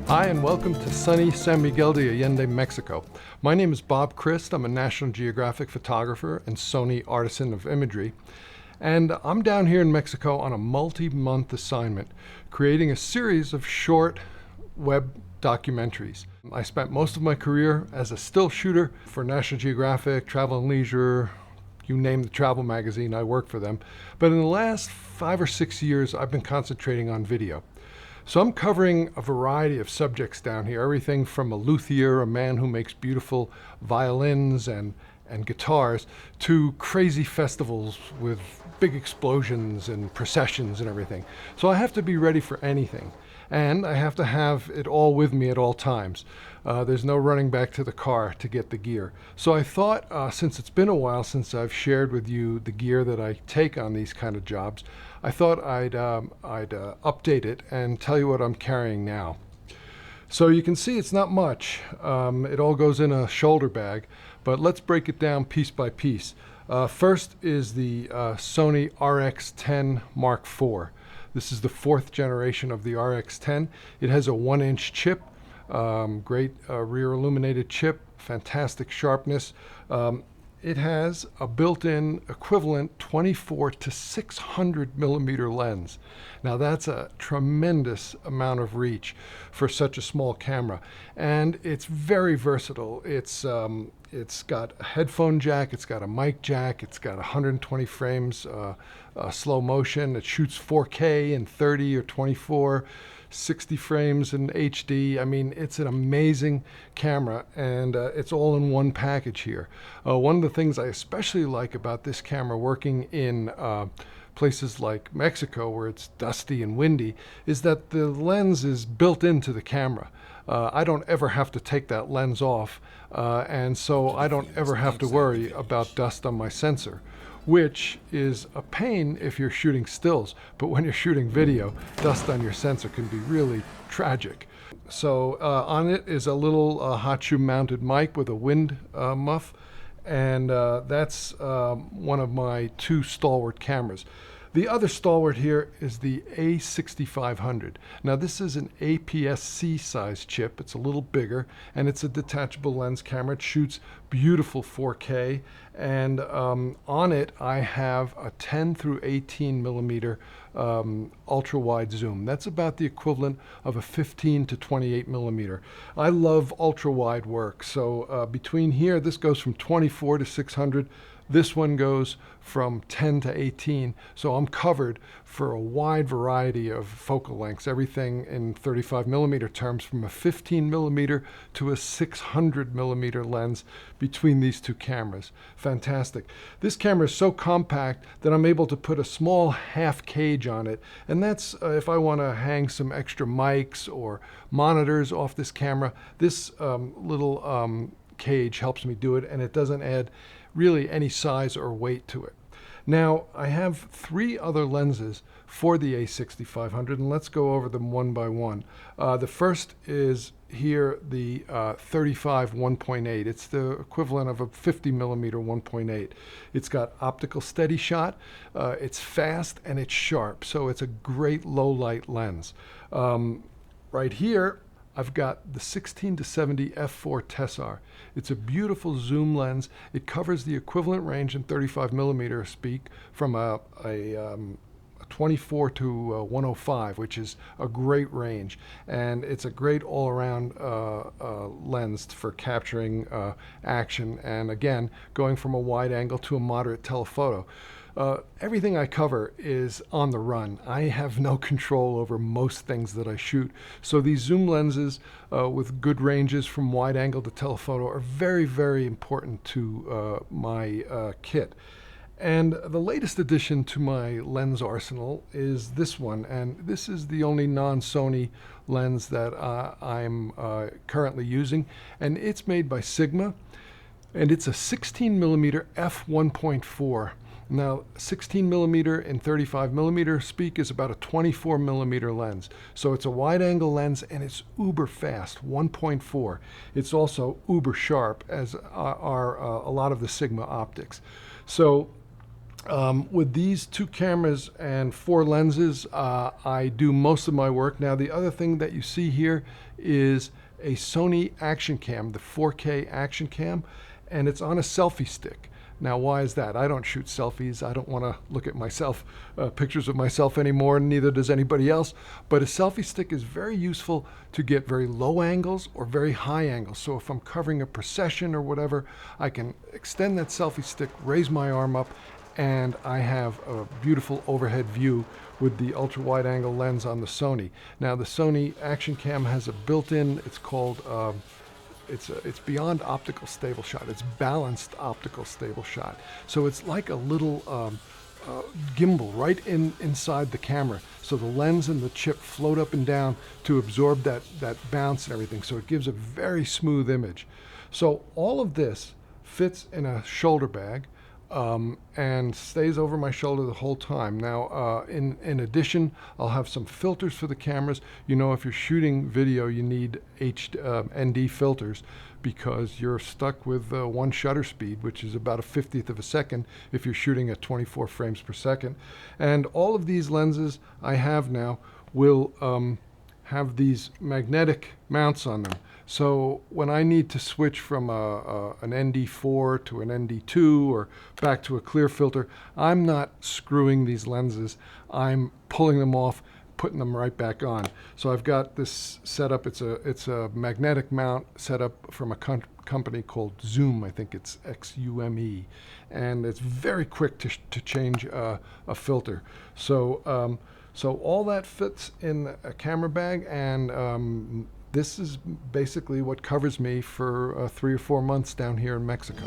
Hi, and welcome to sunny San Miguel de Allende, Mexico. My name is Bob Krist. I'm a National Geographic photographer and Sony artisan of imagery. And I'm down here in Mexico on a multi-month assignment, creating a series of short web documentaries. I spent most of my career as a still shooter for National Geographic, Travel and Leisure, you name the travel magazine, I worked for them. But in the last 5 or 6 years, I've been concentrating on video. So I'm covering a variety of subjects down here, everything from a luthier, a man who makes beautiful violins and guitars, to crazy festivals with big explosions and processions and everything. So I have to be ready for anything. And I have to have it all with me at all times. There's no running back to the car to get the gear. So I thought, since it's been a while since I've shared with you the gear that I take on these kind of jobs, I thought I'd update it and tell you what I'm carrying now. So you can see it's not much. It all goes in a shoulder bag, but let's break it down piece by piece. First is the Sony RX10 Mark IV. This is the 4th generation of the RX10. It has a 1-inch chip, great rear illuminated chip, fantastic sharpness. It has a built-in equivalent 24 to 600 millimeter lens. Now that's a tremendous amount of reach for such a small camera, and it's very versatile. It's got a headphone jack, it's got a mic jack, it's got 120 frames slow motion. It shoots 4K in 30 or 24, 60 frames in HD. I mean, it's an amazing camera, and it's all in one package here. One of the things I especially like about this camera, working in places like Mexico where it's dusty and windy, is that the lens is built into the camera. I don't ever have to take that lens off, and so I don't ever have to worry about dust on my sensor, which is a pain if you're shooting stills, but when you're shooting video, dust on your sensor can be really tragic. So on it is a little hot shoe mounted mic with a wind muff, and that's one of my 2 stalwart cameras. The other stalwart here is the A6500. Now this is an APS-C size chip. It's a little bigger, and it's a detachable lens camera. It shoots beautiful 4K, and on it I have a 10 through 18 millimeter ultra wide zoom. That's about the equivalent of a 15 to 28 millimeter. I love ultra wide work, so between here, this goes from 24 to 600. This one goes from 10 to 18, so I'm covered for a wide variety of focal lengths, everything in 35 millimeter terms, from a 15 millimeter to a 600 millimeter lens between these 2 cameras. Fantastic. This camera is so compact that I'm able to put a small half cage on it, and that's if I want to hang some extra mics or monitors off this camera. This little cage helps me do it, and it doesn't add really any size or weight to it. Now, I have 3 other lenses for the A6500, and let's go over them one by one. The first is here the 35 1.8. It's the equivalent of a 50 millimeter 1.8. It's got optical steady shot, it's fast, and it's sharp, so it's a great low light lens. Right here, I've got the 16 to 70 f4 Tessar. It's a beautiful zoom lens. It covers the equivalent range in 35 millimeter speak from a 24 to 105, which is a great range. And it's a great all-around lens for capturing action, and again, going from a wide angle to a moderate telephoto. Everything I cover is on the run. I have no control over most things that I shoot. So these zoom lenses with good ranges from wide angle to telephoto are very, very important to my kit. And the latest addition to my lens arsenal is this one, and this is the only non-Sony lens that I'm currently using, and it's made by Sigma, and it's a 16 millimeter f1.4. Now, 16 millimeter and 35 millimeter speak is about a 24 millimeter lens. So it's a wide angle lens, and it's uber fast, 1.4. It's also uber sharp, as are a lot of the Sigma optics. So With these 2 cameras and 4 lenses, I do most of my work. Now, the other thing that you see here is a Sony action cam, the 4K action cam, and it's on a selfie stick. Now, why is that? I don't shoot selfies. I don't want to look at myself, pictures of myself anymore, neither does anybody else. But a selfie stick is very useful to get very low angles or very high angles. So if I'm covering a procession or whatever, I can extend that selfie stick, raise my arm up, and I have a beautiful overhead view with the ultra wide angle lens on the Sony. Now, the Sony action cam has a built-in, it's called it's beyond optical stable shot. It's balanced optical stable shot. So it's like a little gimbal right inside the camera. So the lens and the chip float up and down to absorb that bounce and everything. So it gives a very smooth image. So all of this fits in a shoulder bag. And stays over my shoulder the whole time. Now, in addition, I'll have some filters for the cameras. You know, if you're shooting video, you need ND filters because you're stuck with 1 shutter speed, which is about a 50th of a second if you're shooting at 24 frames per second. And all of these lenses I have now will have these magnetic mounts on them. So when I need to switch from an ND4 to an ND2 or back to a clear filter, I'm not screwing these lenses. I'm pulling them off, putting them right back on. So I've got this setup. It's a magnetic mount set up from a company called Zoom. I think it's XUME, and it's very quick to change a filter. So all that fits in a camera bag, and this is basically what covers me for 3 or 4 months down here in Mexico.